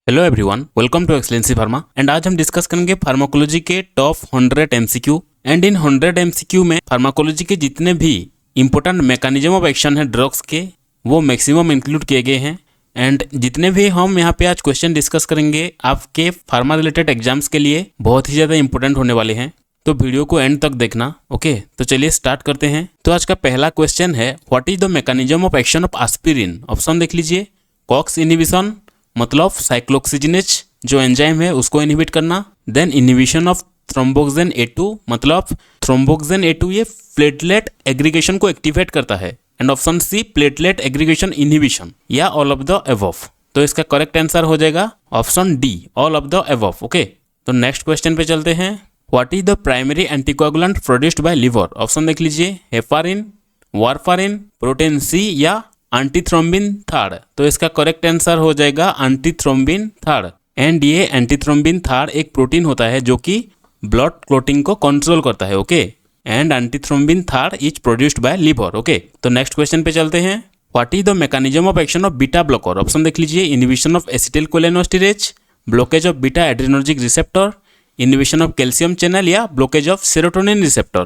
Hello everyone, welcome to Excellency Pharma. And आज हम discuss करेंगे फार्माकोलॉजी के टॉप 100 एमसीक्यू। एंड इन 100 एमसीक्यू में फार्माकोलॉजी के जितने भी इंपॉर्टेंट मैकेनिज्म ऑफ एक्शन है ड्रग्स के, वो मैक्सिमम इंक्लूड किए गए हैं। एंड जितने भी हम यहाँ पे आज क्वेश्चन डिस्कस करेंगे आपके फार्मा रिलेटेड एग्जाम्स के लिए बहुत ही ज़्यादा इंपॉर्टेंट होने वाले हैं, तो वीडियो को एंड तक देखना। ओके, तो चलिए स्टार्ट करते हैं। तो आज का पहला क्वेश्चन है, what is the mechanism of action of aspirin. Option देख लीजिए, कॉक्स इनहिबिशन मतलब साइक्लोक्सिजिनेज जो एंजाइम है उसको इनहिबिट करना। Then inhibition of thromboxane A2 मतलब थ्रोम्बोक्सिन A2 ये प्लेटलेट एग्रीगेशन को एक्टिवेट करता है। And option C, platelet aggregation inhibition या ऑल ऑफ द अबव। तो इसका करेक्ट आंसर हो जाएगा option D, all of the above. Okay, तो नेक्स्ट क्वेश्चन पे चलते हैं। What is the primary anticoagulant produced by liver. Option देख लीजिए, हेपारिन, वारफारिन, प्रोटीन सी या एंटीथ्रोम्बिन थर्ड। तो इसका करेक्ट आंसर हो जाएगा एंटीथ्रोम्बिन थर्ड। एंड ये एंटीथ्रोम्बिन थर्ड एक प्रोटीन होता है जो कि ब्लड क्लॉटिंग को कंट्रोल करता है। Okay, and antithrombin third is produced by liver. Okay, तो नेक्स्ट क्वेश्चन पे चलते हैं। What is the mechanism of action of beta blocker. Option देख लीजिए, inhibition of acetylcholinesterase, blockage of beta adrenergic receptor, inhibition of calcium channel या blockage of serotonin receptor.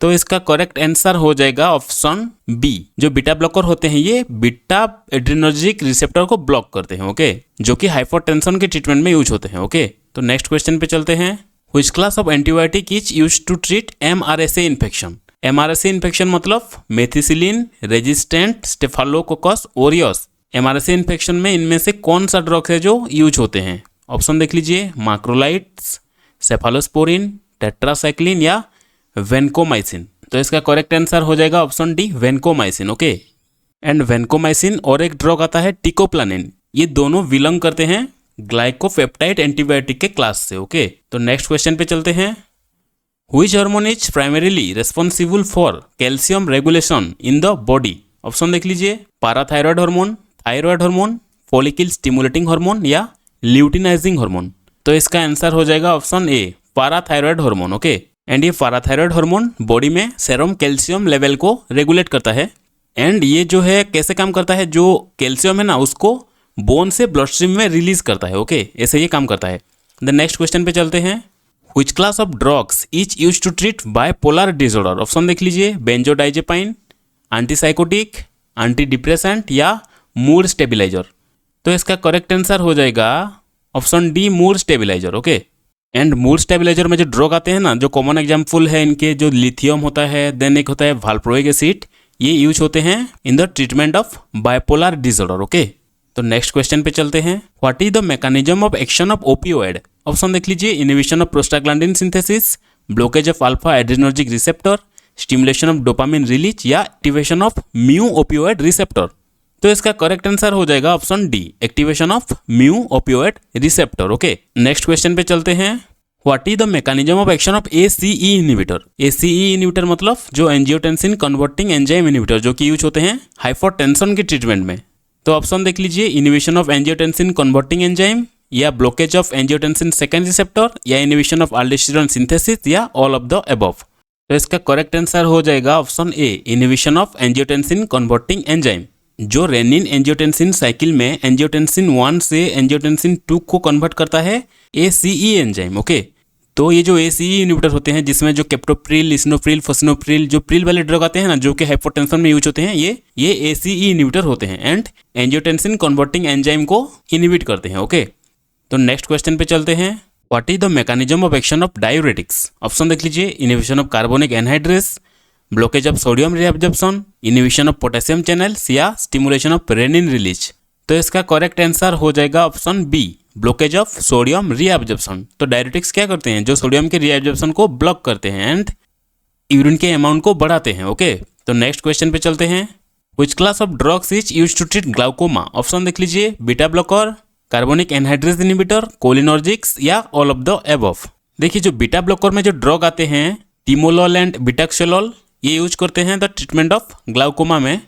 तो इसका correct answer हो जाएगा ऑप्शन बी। जो बीटा ब्लॉकर होते हैं ये बीटा एड्रेनर्जिक रिसेप्टर को ब्लॉक करते हैं। ओके, जो कि हाइपरटेंशन के ट्रीटमेंट में यूज होते हैं। ओके, तो नेक्स्ट क्वेश्चन पे चलते हैं। Which class of antibiotic is used to treat MRSA infection. MRSA infection मतलब methicillin resistant staphylococcus aureus. MRSA infection में इनमें से कौन सा ड्रग है जो यूज होते हैं। ऑप्शन देख लीजिए, माक्रोलाइड्स, सेफालोस्पोरिन, टेट्रासाइक्लिन या वेनकोमाइसिन। तो इसका करेक्ट आंसर हो जाएगा option D, vancomycin. Okay, and vancomycin और एक ड्रग आता है टिकोप्लानिन, ये दोनों बिलोंग करते हैं ग्लाइकोपेप्टाइड एंटीबायोटिक के क्लास से। ओके, तो नेक्स्ट क्वेश्चन पे चलते हैं। Which hormone is primarily responsible for calcium regulation in the body. Option देख लीजिए, parathyroid hormone, thyroid hormone, follicle stimulating hormone या ल्यूटिनाइजिंग हार्मोन। तो इसका आंसर हो जाएगा option A, parathyroid hormone. Okay, and ये पाराथायरॉयड हार्मोन बॉडी में serum calcium level को रेगुलेट करता है। एंड ये जो है कैसे काम करता है, जो कैल्शियम है ना उसको बोन से ब्लड स्ट्रीम में रिलीज करता है। ओके, ऐसे ये काम करता है। द नेक्स्ट क्वेश्चन पे चलते हैं। Which class of drugs is used to treat bipolar disorder. Option देख लीजिए, बेंजोडाइजेपाइन, एंटीसाइकोटिक, एंटी डिप्रेसेंट या मूड स्टेबिलाइजर। तो इसका करेक्ट आंसर हो जाएगा option D, mood stabiliser. Okay, and mood stabiliser में जो ड्रग आते हैं ना, जो कॉमन एग्जाम्पल है इनके, जो लिथियम होता है, देन एक होता है वाल्प्रोइक एसिड, ये यूज होते हैं in the treatment of bipolar disorder. Okay, तो नेक्स्ट क्वेश्चन पे चलते हैं। What is the mechanism of action of opioid. Option देख लीजिए, inhibition of prostaglandin synthesis, blockage of alpha adrenergic receptor, stimulation of dopamine release या activation of mu opioid receptor. तो इसका correct answer हो जाएगा option D, activation of mu opioid receptor. Okay, next question पे चलते हैं। What is the mechanism of action of ACE inhibitor. ACE inhibitor मतलब जो एंजियोटेंसिन कन्वर्टिंग एंजाइम इनहिबिटर, जो कि यूज होते हैं हाइपरटेंशन के ट्रीटमेंट में। तो ऑप्शन देख लीजिए, inhibition of angiotensin converting enzyme या blockage of angiotensin second receptor या इनहिबिशन ऑफ अल्डोस्टेरोन सिंथेसिस या ऑल ऑफ द अबव। तो इसका करेक्ट आंसर हो जाएगा option A, inhibition of angiotensin converting enzyme. जो रेनिन एंजियोटेंसिन साइकिल में एंजियोटेंसिन 1 से एंजियोटेंसिन 2 को कन्वर्ट करता है ACE एंजाइम। ओके, तो ये जो ACE इनहिबिटर होते हैं, जिसमें जो केप्टोप्रिल, लिसिनोप्रिल, फॉसिनोप्रिल, जो प्रिल वाले ड्रग आते हैं ना, जो कि हाइपोटेंशन में यूज होते हैं, ये ACE इनहिबिटर होते हैं एंड एंजियोटेंसिन कन्वर्टिंग एंजाइम को इनहिबिट करते हैं। ओके, तो नेक्स्ट क्वेश्चन पे चलते हैं। What is the mechanism of action of diuretics. Option देख लीजिए, inhibition of carbonic anhydrase, blockage of sodium reabsorption, inhibition of potassium channels या स्टिमुलेशन ऑफ रेनिन रिलीज। तो इसका करेक्ट आंसर हो जाएगा option B, blockage of sodium reabsorption. तो diuretics क्या करते हैं, जो सोडियम के रीअब्जॉर्प्शन को ब्लॉक करते हैं एंड यूरिन के अमाउंट को बढ़ाते हैं। ओके, तो नेक्स्ट क्वेश्चन पे चलते हैं। Which class of drugs is used to treat glaucoma. Option देख लीजिए, beta blocker, carbonic anhydrase inhibitor, cholinergics या ऑल ऑफ द अबव। देखिए, जो बीटा ब्लॉकर में जो ड्रग आते हैं, टिमोलॉल एंड बिटाक्सोलॉल, ये यूज करते हैं द ट्रीटमेंट ऑफ ग्लाउकोमा में।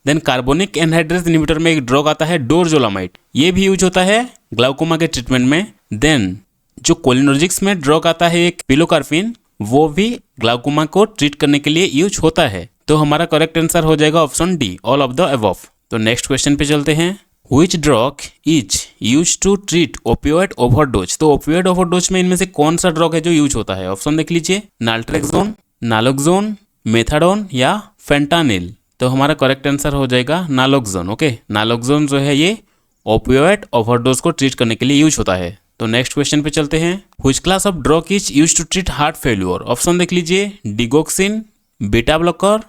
देन कार्बोनिक एनहाइड्रेस इनहिबिटर में एक ड्रग आता है डोरजोलामाइड, ये भी यूज होता है ग्लाउकोमा के ट्रीटमेंट में। देन जो कोलिनर्जिक्स में ड्रग आता है एक पिलोकार्पिन, वो भी ग्लाउकोमा को ट्रीट करने के लिए यूज होता है। तो हमारा करेक्ट आंसर हो जाएगा option D, all of the above. तो नेक्स्ट क्वेश्चन पे चलते हैं। Which drug is used to treat opioid overdose? तो opioid overdose में इनमें से कौन सा ड्रग है जो यूज होता है? ऑप्शन देख लीजिए, नाल्ट्रेक्सोन, नालोक्सोन, मेथाडोन या फेंटानिल। तो हमारा करेक्ट आंसर हो जाएगा नालोक्सोन। ओके, नालोक्सोन जो है ये ओपियोइड ओवरडोज को ट्रीट करने के लिए यूज होता है। तो नेक्स्ट क्वेश्चन पे चलते हैं। Which class of drug is use to treat heart failure? Option देख लीजिए, digoxin, beta blocker,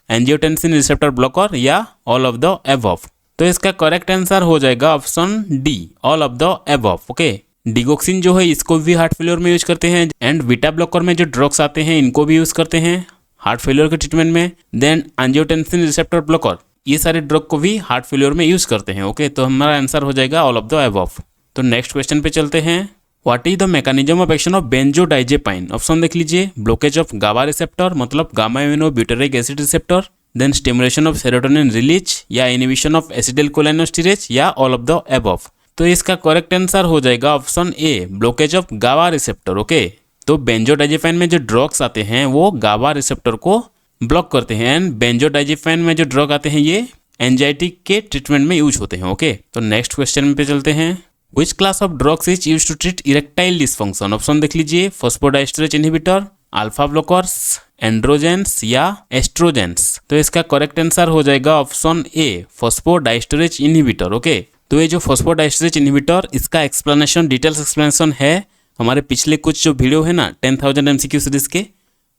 angiotensin receptor blocker या ऑल ऑफ द एबव। तो इसका करेक्ट आंसर हो जाएगा option D, all of the above. Okay, digoxin जो है इसको भी हार्ट फेल्यूर में यूज करते हैं, एंड बीटा ब्लॉकर में जो ड्रग्स आते हैं इनको भी यूज करते हैं हार्ट फेल्यूर के ट्रीटमेंट में। देन एंजियोटेंसिन रिसेप्टर ब्लॉकर, ये सारे ड्रग को भी हार्ट फेल्यूर में यूज करते हैं। ओके, तो हमारा आंसर हो जाएगा ऑल ऑफ द अबव। तो नेक्स्ट क्वेश्चन पे चलते हैं। What is the mechanism of action of benzodiazepine? Option देख लीजिए, ब्लॉकेज ऑफ गाबा रिसेप्टर मतलब gamma amino butyric acid receptor, then stimulation of serotonin release या इनहिबिशन ऑफ एसिटिलकोलाइनोस्टेरेज या all of the above. तो इसका करेक्ट आंसर हो जाएगा option A, blockage of GABA receptor. Okay, तो बेंजोडाइजेपाइन में जो ड्रग्स आते हैं वो गाबा रिसेप्टर को ब्लॉक करते हैं, एंड बेंजोडाइजेपाइन में जो ड्रग आते हैं ये एंजाइटी के ट्रीटमेंट में यूज होते हैं। ओके, तो नेक्स्ट क्वेश्चन पे चलते हैं। Which class of drugs is used to treat erectile dysfunction? Option देख लीजिए, फॉस्फोडाइस्टरेज इनहिबिटर, अल्फा ब्लॉकर्स, एंड्रोजेंस या एस्ट्रोजेंस। तो इसका करेक्ट आंसर हो जाएगा ऑप्शन ए, फॉस्फोडाइस्टरेज इनहिबिटर। ओके, तो ये जो फॉस्फोडाइस्टरेज इनहिबिटर, इसका एक्सप्लेनेशन, डिटेल्स एक्सप्लेनेशन है हमारे पिछले कुछ जो वीडियो है ना 10,000 MCQ सीरीज के,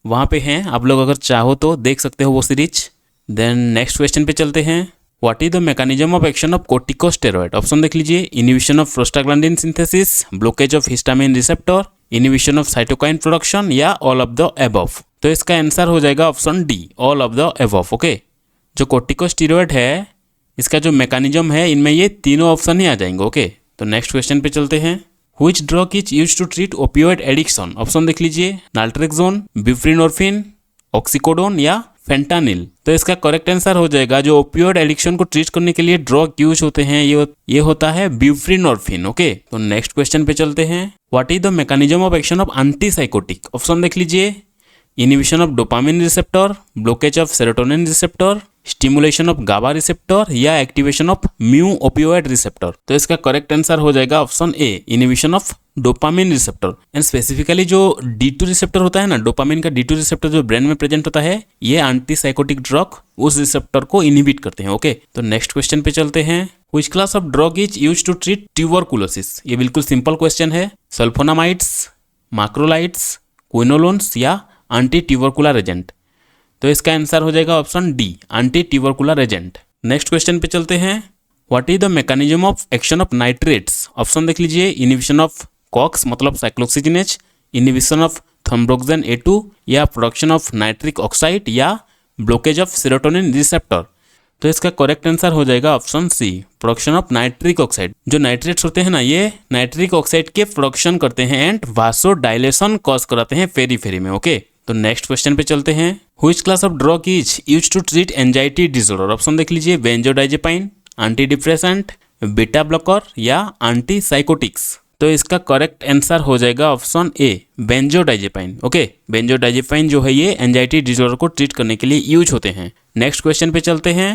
वहाँ पे हैं, आप लोग अगर चाहो तो देख सकते हो वो सीरीज। देन नेक्स्ट क्वेश्चन पे चलते हैं। What is the mechanism of action of corticosteroid? Option देख लीजिए, inhibition of prostaglandin synthesis, blockage of histamine receptor, inhibition of cytokine production या ऑल ऑफ द अबव। तो इसका आंसर हो जाएगा option D, all of the above. Okay, जो corticosteroid है इसका जो मैकेनिज्म है इनमें ये तीनों ऑप्शन ही आ जाएंगे। ओके, तो नेक्स्ट क्वेश्चन पे चलते हैं। Which drug is used to treat opioid addiction? Option देख लीजिए, नाल्ट्रेक्सोन, बुप्रेनोर्फिन, ऑक्सीकोडोन या फेंटानिल। तो इसका करेक्ट आंसर हो जाएगा, जो ओपियोइड एडिक्शन को ट्रीट करने के लिए ड्रग यूज होते हैं ये होता है बुप्रेनोर्फिन। ओके, तो नेक्स्ट क्वेश्चन पे चलते हैं। What is the mechanism of action of antipsychotic? Option देख लीजिए, inhibition of dopamine receptor, blockage of serotonin receptor, stimulation of GABA receptor या activation of mu opioid receptor. तो इसका करेक्ट आंसर हो जाएगा option A, inhibition of dopamine receptor. And specifically जो D2 receptor होता है ना, डोपामिन का D2 रिसेप्टर जो ब्रेन में प्रेजेंट होता है, ये एंटीसाइकोटिक ड्रग उस रिसेप्टर को इनहिबिट करते हैं। ओके, तो नेक्स्ट क्वेश्चन पे चलते हैं। Which class of drug is used to treat tuberculosis? ये बिल्कुल सिंपल क्वेश्चन है। सल्फोनामाइड्स, मैक्रोलाइड्स, क्विनोलोन्स या एंटी ट्यूबरकुलर एजेंट। तो इसका आंसर हो जाएगा option D, antitubercular agent. Next question पे चलते हैं। What is the mechanism of action of nitrates? Option देख लीजिए, इनहिबिशन ऑफ कॉक्स मतलब साइक्लोक्सिजिनेज, इनहिबिशन ऑफ थ्रोम्बोक्सिन A2 या प्रोडक्शन ऑफ नाइट्रिक ऑक्साइड या ब्लॉकेज ऑफ सेरोटोनिन रिसेप्टर। तो इसका करेक्ट आंसर हो जाएगा option C, production of nitric oxide. जो नाइट्रेट्स होते हैं ना, ये नाइट्रिक ऑक्साइड के प्रोडक्शन करते हैं एंड वासोडाइलेशन कॉज कराते हैं पेरीफेरी में। ओके, तो नेक्स्ट क्वेश्चन पे चलते हैं। Which class of drug is used to treat anxiety disorder? Option देख लीजिए, benzodiazepine, antidepressant, beta blocker या एंटी साइकोटिक्स। तो इसका करेक्ट आंसर हो जाएगा option A, benzodiazepine. Okay, benzodiazepine जो है ये एंजाइटी डिसऑर्डर को ट्रीट करने के लिए यूज होते हैं। नेक्स्ट क्वेश्चन पे चलते हैं।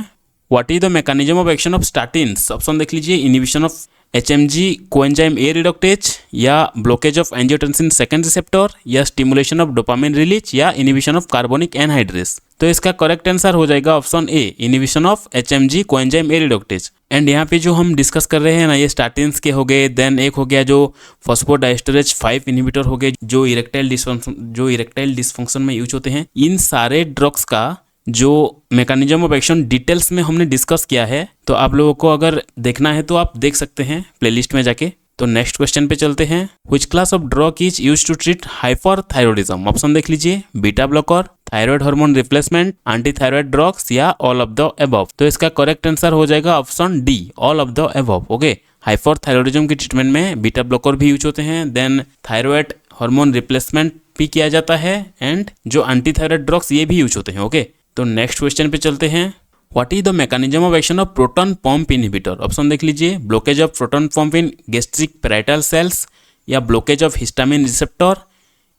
What is the mechanism of action of statins? Option देख लीजिए, inhibition of HMG coenzyme A reductase या blockage of angiotensin second receptor या स्टिमुलेशन ऑफ डोपामिन रिलीज या इनहिबिशन ऑफ कार्बोनिक एनहाइड्रेस। तो इसका करेक्ट आंसर हो जाएगा option A, inhibition of HMG coenzyme A reductase. And यहाँ पे जो हम डिस्कस कर रहे हैं ना, ये स्टैटिन्स के हो गए। देन एक हो गया जो फॉस्फोडाइस्टरेज 5 इनहिबिटर हो गए, जो इरेक्टाइल डिस्फंक्शन में यूज होते हैं। इन सारे ड्रग्स का जो मैकेनिज्म ऑफ एक्शन डिटेल्स में हमने डिस्कस किया है, तो आप लोगों को अगर देखना है तो आप देख सकते हैं प्लेलिस्ट में जाके। तो नेक्स्ट क्वेश्चन पे चलते हैं। Which class of drug is used to treat hyperthyroidism? Option देख लीजिए, beta blocker, thyroid hormone replacement, antithyroid drugs या ऑल ऑफ द अबव। तो इसका करेक्ट आंसर हो जाएगा option D, all of the above. Okay, hyperthyroidism की treatment में beta blocker भी यूज होते हैं, देन थायराइड हार्मोन रिप्लेसमेंट भी किया जाता है, एंड जो एंटी थायराइड ड्रग्स ये भी यूज होते हैं। ओके, तो नेक्स्ट क्वेश्चन पे चलते हैं। What is the mechanism of action of proton pump inhibitor? Option देख लीजिए, blockage of proton pump in gastric parietal cells या blockage of histamine receptor,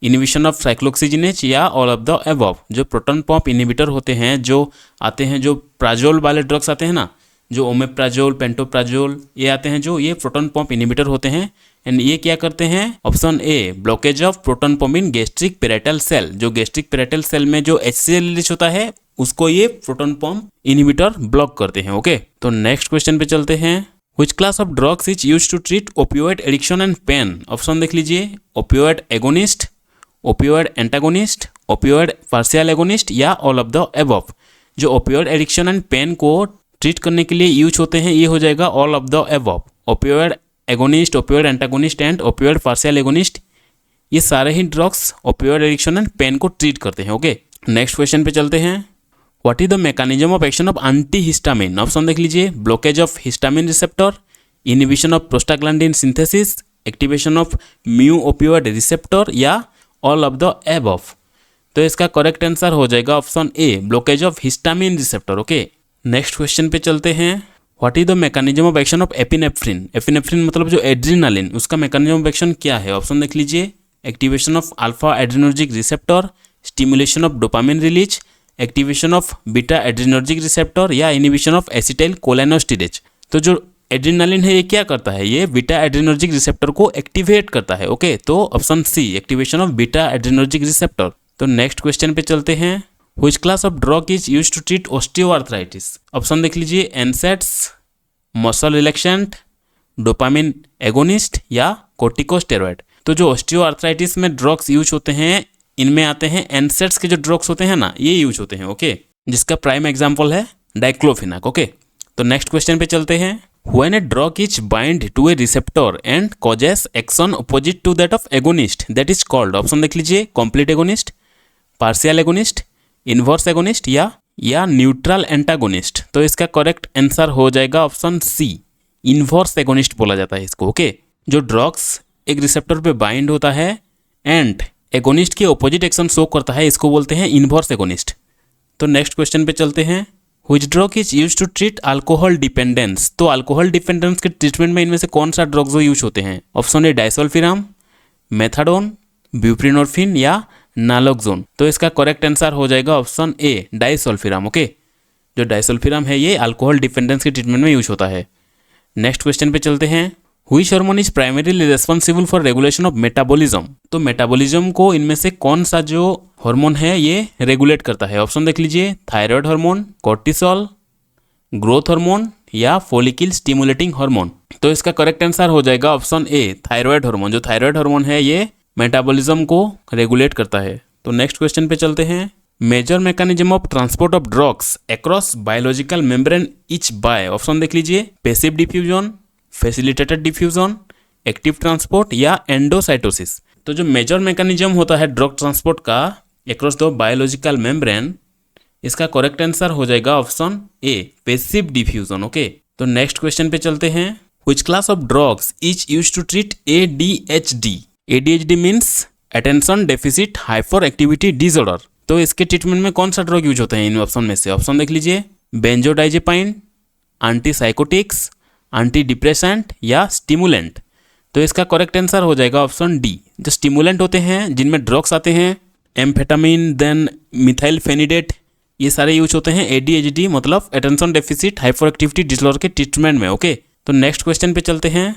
inhibition of cyclooxygenase या ऑल ऑफ द अबव। जो proton pump inhibitor होते हैं, जो आते हैं, जो प्राजोल वाले ड्रग्स आते हैं ना, जो ओमेप्राजोल, पेंटोप्राजोल ये आते हैं, जो ये प्रोटॉन पंप इनहिबिटर होते हैं। एंड ये क्या करते हैं? Option A, blockage of proton pump in gastric parietal cell. जो गैस्ट्रिक पैराइटल सेल में जो HCl रिलीज होता है उसको ये प्रोटॉन पंप इनहिबिटर ब्लॉक करते हैं। ओके, तो नेक्स्ट क्वेश्चन पे चलते हैं। Which class of drugs is used to treat opioid addiction and pain? Option देख लीजिए, opioid agonist, opioid antagonist, opioid partial agonist या all of the above। जो opioid addiction and pain को treat करने के लिए यूज होते हैं ये हो जाएगा all of the above। opioid agonist, opioid antagonist and opioid partial agonist ये सारे ही drugs opioid addiction and pain को ट्रीट करते हैं। ओके, नेक्स्ट क्वेश्चन पे चलते हैं। What is the mechanism of action of antihistamine? Option देख लीजिए, blockage of histamine receptor, inhibition of prostaglandin synthesis, activation of mu opioid receptor या all of the above. तो इसका करेक्ट आंसर हो जाएगा option A, blockage of histamine receptor. Okay, next question पे चलते हैं। What is the mechanism of action of epinephrine? Epinephrine मतलब जो एड्रीनालिन, उसका मैकेनिज्म ऑफ एक्शन क्या है? ऑप्शन देख लीजिए, activation of alpha adrenergic receptor, stimulation of dopamine release, activation of beta adrenergic receptor या इनहिबिशन ऑफ एसिटाइल कोलिनोस्टेरेज। तो जो एड्रीनालिन है ये क्या करता है? ये बीटा एड्रीनर्जिक रिसेप्टर को एक्टिवेट करता है। ओके, तो option C, activation of beta adrenergic receptor. तो नेक्स्ट क्वेश्चन पे चलते हैं। Which class of drug is used to treat osteoarthritis? Option देख लीजिए, NSAIDs, muscle relaxant, dopamine agonist या कोर्टिकोस्टेरॉइड। तो जो ऑस्टियोआर्थराइटिस में ड्रग्स यूज होते हैं इनमें आते हैं एनसेट्स के जो ड्रग्स होते हैं ना, ये यूज होते हैं। ओके, जिसका प्राइम एग्जांपल है डाइक्लोफिनाक। ओके, तो नेक्स्ट क्वेश्चन पे चलते हैं। When a drug is bind to a receptor and causes action opposite to that of agonist, that is called. Option देख लीजिए, complete agonist, partial agonist, inverse agonist या neutral antagonist. तो इसका correct answer हो जाएगा ऑप्शन सी, inverse agonist बोला जाता है इसको। ओके, जो ड्रग्स एक रिसेप्टर पे बाइंड होता है एंड एगोनिस्ट के ऑपोजिट एक्शन शो करता है, इसको बोलते हैं इनवर्स एगोनिस्ट। तो नेक्स्ट क्वेश्चन पे चलते हैं। Which drug is use to treat alcohol dependence? तो अल्कोहल डिपेंडेंस के ट्रीटमेंट में इनमें से कौन सा ड्रग्स यूज होते हैं? Option A, disulfiram, methadone, buprenorphine या नालोक्सोन। तो इसका करेक्ट आंसर हो जाएगा ऑप्शन ए, डाइसल्फिराम। ओके, जो डाइसल्फिराम है ये अल्कोहल डिपेंडेंस के ट्रीटमेंट में यूज होता है। नेक्स्ट क्वेश्चन पे चलते हैं। Which hormone is primarily responsible for regulation of metabolism? तो मेटाबॉलिज्म को इनमें से कौन सा जो हार्मोन है ये रेगुलेट करता है? ऑप्शन देख लीजिए, thyroid hormone, cortisol, growth hormone या फॉलिकल स्टिमुलेटिंग हार्मोन। तो इसका करेक्ट आंसर हो जाएगा ऑप्शन ए, थायराइड हार्मोन। जो थायराइड हार्मोन है ये मेटाबॉलिज्म को रेगुलेट करता है। तो नेक्स्ट क्वेश्चन पे चलते हैं। Major mechanism of transport of drugs across biological membrane is by. Option देख लीजिए, passive diffusion, facilitated diffusion, active transport या एंडोसाइटोसिस। तो जो मेजर मैकेनिज्म होता है ड्रग ट्रांसपोर्ट का अक्रॉस द बायोलॉजिकल मेम्ब्रेन, इसका करेक्ट आंसर हो जाएगा option A, passive diffusion. Okay, तो नेक्स्ट क्वेश्चन पे चलते हैं। Which class of drugs is used to treat ADHD? ADHD means attention deficit hyperactivity disorder. तो इसके ट्रीटमेंट में कौन सा ड्रग यूज होते हैं इन ऑप्शन में से? ऑप्शन देख लीजिए, बेंजोडाइजेपाइन, एंटीसाइकोटिक्स, एंटी डिप्रेसेंट या स्टिमुलेंट। तो इसका करेक्ट आंसर हो जाएगा ऑप्शन डी। जो स्टिमुलेंट होते हैं जिनमें ड्रग्स आते हैं, एम्फेटामिन, देन मिथाइल फेनिडेट, ये सारे यूज होते हैं ADHD मतलब attention deficit hyperactivity disorder के ट्रीटमेंट में। ओके, तो नेक्स्ट क्वेश्चन पे चलते हैं।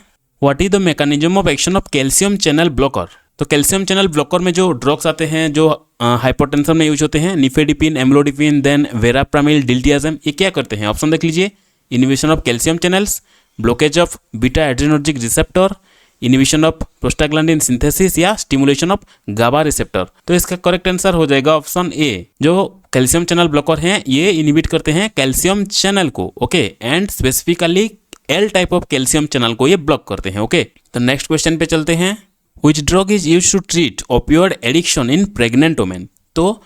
What is the mechanism of action of calcium channel blocker? तो कैल्शियम चैनल ब्लॉकर में जो ड्रग्स आते हैं जो हाइपरटेंशन में यूज होते हैं, निफेडिपिन, एम्लोडिपिन, देन वेराप्रामिल, डिल्टियाजम, ये क्या करते हैं? ऑप्शन देख लीजिए, inhibition of calcium channels, blockage of beta adrenergic receptor, inhibition of prostaglandin synthesis या स्टिमुलेशन ऑफ गाबा रिसेप्टर। तो इसका करेक्ट आंसर हो जाएगा ऑप्शन ए। जो कैल्शियम चैनल ब्लॉकर हैं ये इनहिबिट करते हैं कैल्शियम चैनल को। Okay, and specifically L type of calcium channel को ये ब्लॉक करते हैं। ओके, तो नेक्स्ट क्वेश्चन पे चलते हैं। Which drug is used to treat opioid addiction in pregnant women? तो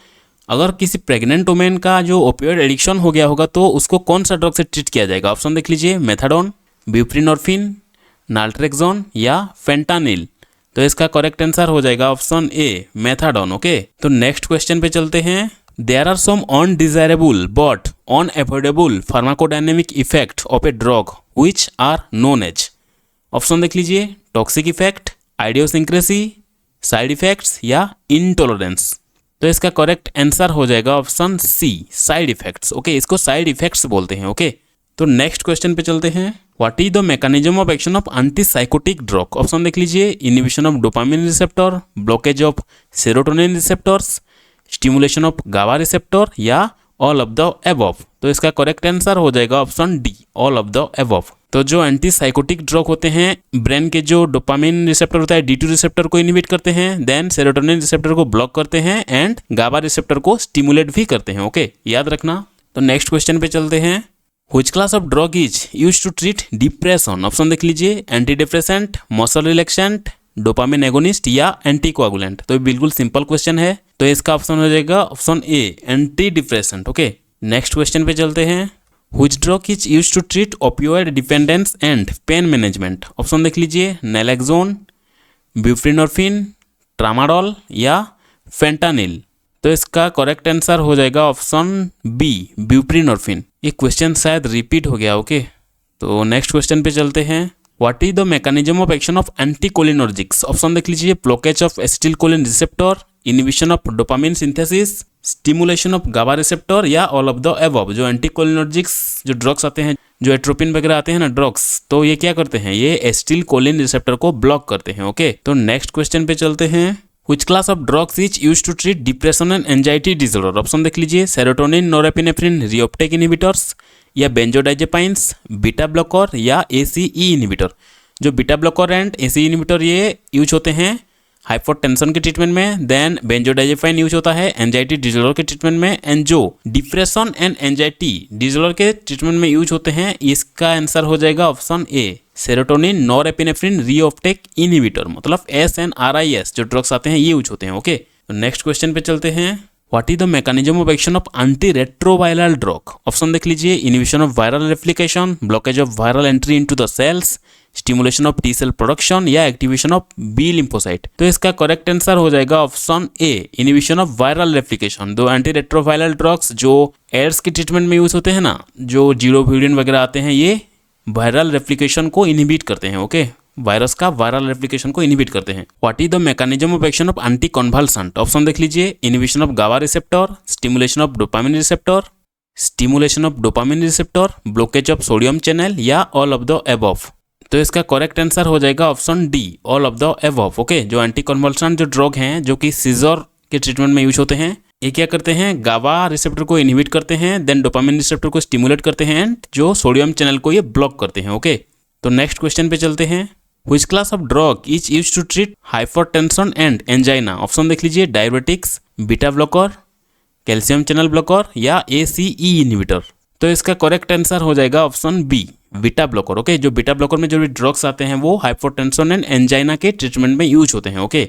अगर किसी प्रेग्नेंट वुमेन का जो ओपियोइड एडिक्शन हो गया होगा तो उसको कौन सा ड्रग से ट्रीट किया जाएगा? ऑप्शन देख लीजिए, मेथाडोन, ब्यूप्रिनोर्फिन, नाल्ट्रेक्सोन या फेंटानिल। तो इसका करेक्ट आंसर हो जाएगा ऑप्शन ए, मेथाडोन। ओके, तो नेक्स्ट क्वेश्चन पे चलते हैं। There are some undesirable but unavoidable pharmacodynamic effect of a drug which are known as. Option देख लीजिए, toxic effect, idiosyncrasy, side effects या इंटॉलरेंस। तो इसका करेक्ट आंसर हो जाएगा option C, side effects. Okay, इसको साइड इफेक्ट्स बोलते हैं। ओके, तो नेक्स्ट क्वेश्चन पे चलते हैं। What is the mechanism of action of antipsychotic drug? Option देख लीजिए, inhibition of dopamine receptor, blockage of serotonin receptors, stimulation of GABA receptor या ऑल ऑफ द एबव। तो इसका करेक्ट आंसर हो जाएगा option D, all of the above. तो जो antipsychotic drug होते हैं, ब्रेन के जो डोपामिन रिसेप्टर होता है D2 रिसेप्टर को इनहिबिट करते हैं, देन सेरोटोनिन रिसेप्टर को ब्लॉक करते हैं एंड गाबा रिसेप्टर को स्टिमुलेट भी करते हैं। ओके, याद रखना। तो नेक्स्ट क्वेश्चन पे चलते हैं। Which class of drug is used to treat depression? Option देख लीजिए, antidepressant, muscle relaxant, dopamine agonist या एंटीकोआगुलेंट। तो ये बिल्कुल सिंपल क्वेश्चन है, तो इसका ऑप्शन हो जाएगा option A, antidepressant. Okay, next question पे चलते हैं। Which drug is used to treat opioid dependence and pain management? Option देख लीजिए, नैलेक्सोन, ब्यूप्रीनोर्फिन, ट्रामाडोल या फेंटानिल। तो इसका करेक्ट आंसर हो जाएगा ऑप्शन बी, ब्यूप्रीनोर्फिन। ये क्वेश्चन शायद रिपीट हो गया। ओके, तो नेक्स्ट क्वेश्चन पे चलते हैं। What is the mechanism of action of anticholinergics? Option देख लीजिए, blockage of acetylcholine receptor, inhibition of dopamine synthesis, stimulation of GABA receptor या ऑल ऑफ द एबव। जो एंटीकोलिनर्जिक्स जो ड्रग्स आते हैं, जो एट्रोपिन वगैरह आते हैं ना ड्रग्स, तो ये क्या करते हैं, ये एसिटिलकोलिन रिसेप्टर को ब्लॉक करते हैं। ओके, तो नेक्स्ट क्वेश्चन पे चलते हैं। Which class of drugs is used to treat depression and anxiety disorder? Option देख लीजिए, सेरोटोनिन, नोरेपिनेफ्रिन, रिओप्टेक इनहिबिटर्स या बेंजोडाइजेपाइंस, बीटा ब्लॉकर या ACE इनहिबिटर। जो beta blocker and ACE inhibitor ये यूज होते हैं हाइपरटेंशन के ट्रीटमेंट में, देन बेंजोडाइजेपाइन यूज होता है एंजाइटी डिसऑर्डर के ट्रीटमेंट में, एंड जो डिप्रेशन एंड एंजाइटी डिसऑर्डर के ट्रीटमेंट में यूज होते हैं, इसका आंसर हो जाएगा option A, serotonin, norepinephrine, reuptake inhibitor. मतलब SNRIs जो ड्रग्स आते हैं ये यूज होते हैं। ओके, तो नेक्स्ट क्वेश्चन पे चलते हैं। What is the mechanism of action of antiretroviral drug? Option देख लीजिए, inhibition of viral replication, blockage of viral entry into the cells, stimulation of T cell production या activation of B lymphocyte. तो इसका correct answer हो जाएगा option A, inhibition of viral replication. दो antiretroviral drugs जो AIDS के treatment में use होते हैं ना, जो जीरोव्यूरिन वगैरह आते हैं, ये वायरल रेप्लिकेशन को इनहिबिट करते हैं। ओके, वायरस का वायरल रेप्लिकेशन को इनहिबिट करते हैं। What is the mechanism of action of anticonvulsant? Option देख लीजिए, inhibition of GABA receptor, stimulation of dopamine receptor, stimulation of dopamine receptor, blockage of sodium channel या all of the above. तो इसका correct answer हो जाएगा option D, all of the above. Okay, जो anticonvulsant जो drug हैं जो कि सीजर के ट्रीटमेंट में यूज होते हैं, ये क्या करते हैं, गाबा रिसेप्टर को इनहिबिट करते हैं, देन डोपामिन रिसेप्टर को स्टिमुलेट करते हैं एंड जो सोडियम चैनल को ये ब्लॉक करते हैं। ओके, तो नेक्स्ट क्वेश्चन पे चलते हैं। Which class of drug is used to treat hypertension and angina? Option देख लीजिए, diabetics, beta blocker, calcium channel blocker या ACE इनहिबिटर। तो इसका करेक्ट आंसर हो जाएगा option B, beta blocker. Okay, जो बीटा ब्लॉकर में जो भी ड्रग्स आते हैं वो हाइपरटेंशन एंड एंजाइना के ट्रीटमेंट में यूज होते हैं। ओके,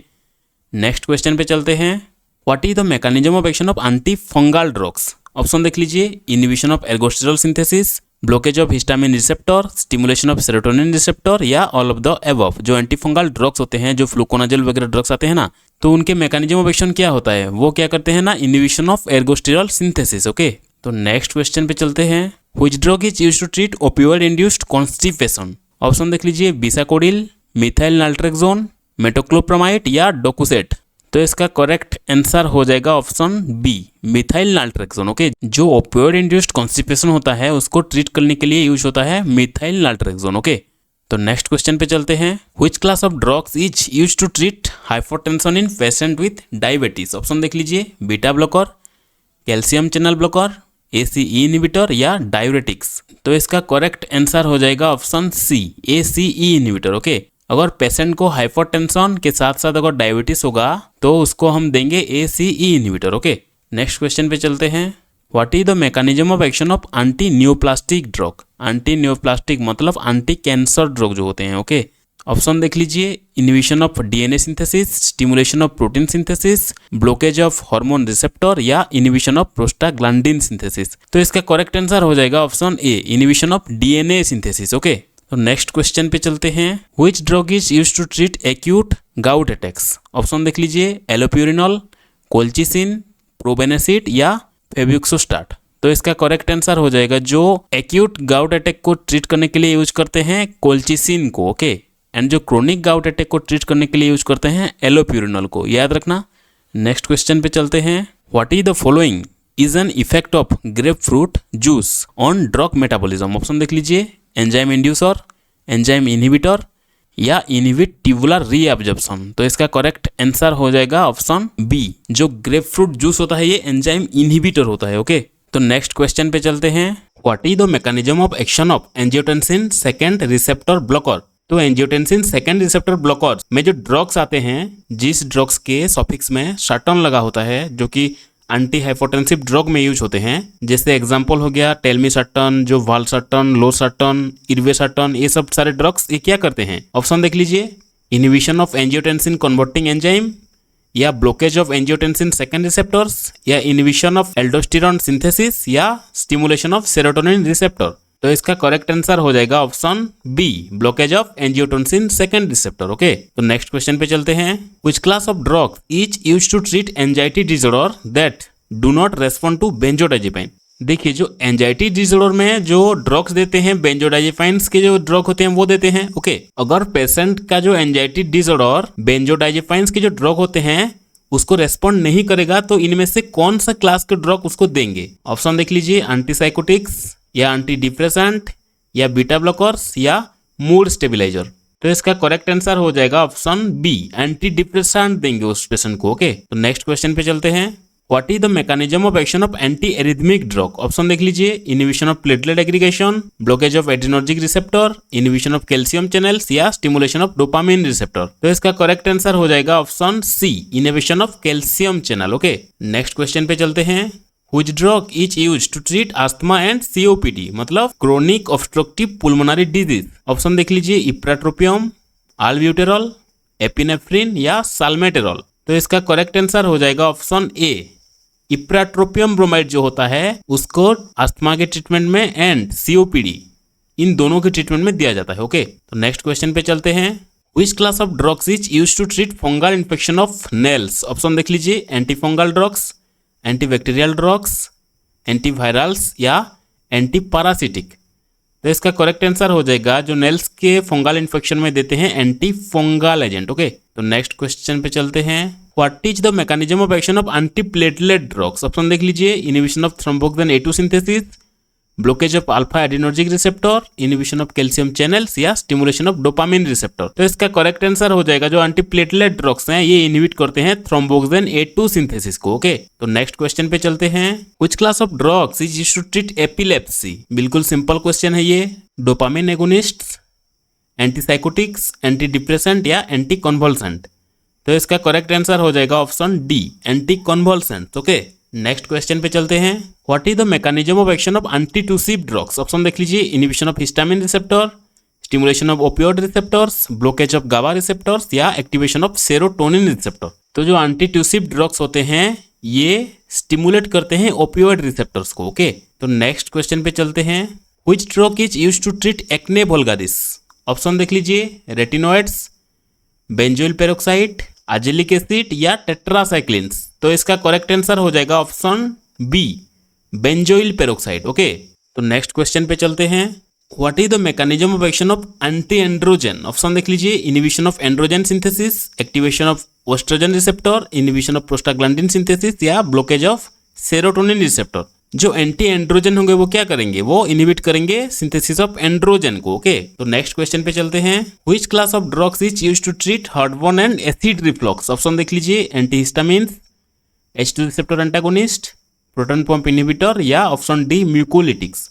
नेक्स्ट क्वेश्चन पे चलते हैं। What is the mechanism of action of anti fungal drugs? Option देख लीजिए, inhibition of ergosterol synthesis, blockage of histamine receptor, stimulation of serotonin receptor या ऑल ऑफ द एबव। जो anti fungal drugs होते हैं, जो फ्लूकोनाजोल वगैरह drugs आते हैं ना, तो उनके मैकेनिज्म ऑफ एक्शन क्या होता है, वो क्या करते हैं ना, inhibition of ergosterol synthesis. Okay, तो नेक्स्ट क्वेश्चन पे चलते हैं। Which drug is used to treat opioid induced constipation? Option देख लीजिए, बिसाकोडिल, मिथाइल नाइट्रेक्सोन, मेटोक्लोप्रामाइड या डोकुसेट। तो इसका करेक्ट आंसर हो जाएगा option B, methyl naltrexone. Okay, जो ओपियोइड इंड्यूस्ड कॉन्स्टिपेशन होता है उसको ट्रीट करने के लिए यूज होता है मिथाइल नाइट्रेक्सोन। ओके, तो नेक्स्ट क्वेश्चन पे चलते हैं। Which class of drugs is used to treat hypertension in patient with diabetes? Option देख लीजिए, beta blocker, calcium channel blocker, ACE inhibitor या डायूरेटिक्स। तो इसका करेक्ट आंसर हो जाएगा option C, ACE inhibitor. Okay, अगर पेशेंट को हाइपरटेंशन के साथ साथ अगर डायबिटीज होगा तो उसको हम देंगे ACE inhibitor. Okay, next question पे चलते हैं। What is the mechanism of action of anti neoplastic drug? Anti neoplastic मतलब एंटी कैंसर ड्रग जो होते हैं। ओके, ऑप्शन देख लीजिए, inhibition of DNA synthesis, stimulation of protein synthesis, blockage of hormone receptor या इनहिबिशन ऑफ प्रोस्टाग्लैंडिन सिंथेसिस। तो इसका correct answer हो जाएगा option A, inhibition of DNA synthesis. Okay, तो नेक्स्ट क्वेश्चन पे चलते हैं। Which drug is used to treat acute gout attacks? Option देख लीजिए, एलोप्यूरिनॉल, कोल्चिसिन, प्रोबेनेसिड या फेब्यूक्सोस्टाट। तो इसका करेक्ट आंसर हो जाएगा, जो एक्यूट गाउट अटैक को ट्रीट करने के लिए यूज करते हैं कोल्चिसिन को। ओके, एंड जो क्रोनिक गाउट अटैक को ट्रीट करने के लिए यूज करते हैं एलोप्यूरिनॉल को। याद रखना। नेक्स्ट क्वेश्चन पे चलते हैं। What is the following is an effect of grape fruit juice on drug metabolism. Option देख लीजिए, एंजाइम इंड्यूसर, एंजाइम इनहिबिटर या इनहिबिट ट्यूबुलर रीअब्जॉर्प्शन। तो इसका करेक्ट आंसर हो जाएगा ऑप्शन बी। जो ग्रेप फ्रूट जूस होता है ये एंजाइम इनहिबिटर होता है। ओके, तो नेक्स्ट क्वेश्चन पे चलते हैं। What is the mechanism of action of angiotensin second receptor blocker. तो एंजियोटेंसिन सेकेंड रिसेप्टर ब्लॉकर में जो ड्रग्स आते हैं, जिस ड्रग्स के सफिक्स में सर्टन लगा होता है, जो कि एंटी हाइपोटेंसिव ड्रग में यूज होते हैं, जैसे एग्जांपल हो गया टेलमिसर्टन, जो वालसर्टन, लोसर्टन, इर्वेसर्टन, ये सब सारे ड्रग्स ये क्या करते हैं। ऑप्शन देख लीजिए, inhibition of angiotensin converting enzyme, या blockage of angiotensin second receptors, या इनहिबिशन ऑफ एल्डोस्टेरॉन सिंथेसिस, या स्टिमुलेशन ऑफ सेरोटोनिन रिसेप्टर। तो इसका करेक्ट आंसर हो जाएगा option B, blockage of angiotensin second receptor. Okay, तो नेक्स्ट क्वेश्चन पे चलते हैं। Which class of drugs is used to treat anxiety disorder that do not respond to benzodiazepine. देखिए, जो एंजाइटी डिसऑर्डर में जो ड्रग्स देते हैं, बेंजोडाइजेपाइन्स के जो ड्रग होते हैं वो देते हैं। ओके, अगर पेशेंट का जो एंजाइटी डिसऑर्डर बेंजोडाइजेपाइन्स के जो ड्रग होते हैं उसको रेस्पॉन्ड नहीं करेगा, तो इनमें से कौन सा क्लास के ड्रग उसको देंगे। ऑप्शन देख लीजिए, एंटीसाइकोटिक्स, या एंटी डिप्रेसेंट, या बीटा ब्लॉकर्स, या मूड स्टेबिलाईजर। तो इसका करेक्ट आंसर हो जाएगा ऑप्शन बी, एंटी डिप्रेसेंट देंगे उस पेशेंट को। ओके, तो नेक्स्ट क्वेश्चन पे चलते हैं। What is the mechanism of action of anti arrhythmic drug. Option देख लीजिए, inhibition of platelet aggregation, blockage of adrenergic receptor, inhibition of calcium channels, या स्टिमुलेशन ऑफ डोपामिन रिसेप्टर। तो इसका करेक्ट आंसर हो जाएगा option C, inhibition of calcium channel. Okay, next question पे चलते हैं। Which drug is used to treat asthma and COPD, मतलब chronic obstructive pulmonary disease। Option देख लीजिए, इप्राट्रोपियम, albuterol, एपिनेफ्रिन, या साल्मेटेरॉल। तो इसका करेक्ट आंसर हो जाएगा ऑप्शन ए, इप्राट्रोपियम ब्रोमाइड जो होता है उसको अस्थमा के ट्रीटमेंट में एंड COPD इन दोनों के ट्रीटमेंट में दिया जाता है। ओके, तो नेक्स्ट क्वेश्चन पे चलते हैं। Which class of drugs is used to treat fungal infection of nails। Option देख लीजिए, antifungal drugs, antibacterial drugs, antivirals, या एंटी पैरासिटिक। तो इसका करेक्ट आंसर हो जाएगा, जो नेल्स के फंगल इन्फेक्शन में देते हैं, एंटी फंगल एजेंट। ओके, तो नेक्स्ट क्वेश्चन पे चलते हैं। What is the mechanism of action of anti platelet drugs. Option देख लीजिए, inhibition of thromboxane A2 synthesis, blockage of alpha adrenergic receptor, inhibition of calcium channels, या stimulation of dopamine receptor. तो इसका correct answer हो जाएगा, जो anti platelet drugs हैं ये इनहिबिट करते हैं थ्रोम्बोक्सिन A2 सिंथेसिस को। ओके, तो नेक्स्ट क्वेश्चन पे चलते हैं। Which class of drugs is used to treat epilepsy. बिल्कुल सिंपल क्वेश्चन है ये। Dopamine agonists, antipsychotics, anti depressant, या एंटी कन्वल्सेंट। तो इसका करेक्ट आंसर हो जाएगा option D, anticonvulsant. Okay, next question पे चलते हैं। What is the mechanism of action of antitussive drugs. Option देख लीजिए, inhibition of histamine receptor, stimulation of opioid receptors, blockage of GABA receptors, या activation of serotonin receptor. तो जो एंटीटूसिव drugs होते हैं ये स्टिमुलेट करते हैं ओपियोइड रिसेप्टर्स को। ओके, तो नेक्स्ट क्वेश्चन पे चलते हैं। Which drug is used to treat acne vulgaris. Option देख लीजिए, retinoids, benzoyl peroxide, azelaic acid, या टेट्रासाइक्लिन्स। तो इसका करेक्ट आंसर हो जाएगा option B, benzoyl peroxide. Okay, तो नेक्स्ट क्वेश्चन पे चलते हैं। What is the mechanism of action of anti androgen. Option देख लीजिए, inhibition of androgen synthesis, activation of oestrogen receptor, inhibition of prostaglandin synthesis, या blockage of serotonin receptor. जो anti androgen होंगे वो क्या करेंगे, वो इनहिबिट करेंगे सिंथेसिस ऑफ एंड्रोजन को। ओके, तो नेक्स्ट क्वेश्चन पे चलते हैं। Which class of drugs is used to treat heartburn and acid reflux. Option देख लीजिए, antihistamines, H2 receptor antagonist, proton pump inhibitor, या ऑप्शन डी म्यूकोलिटिक्स।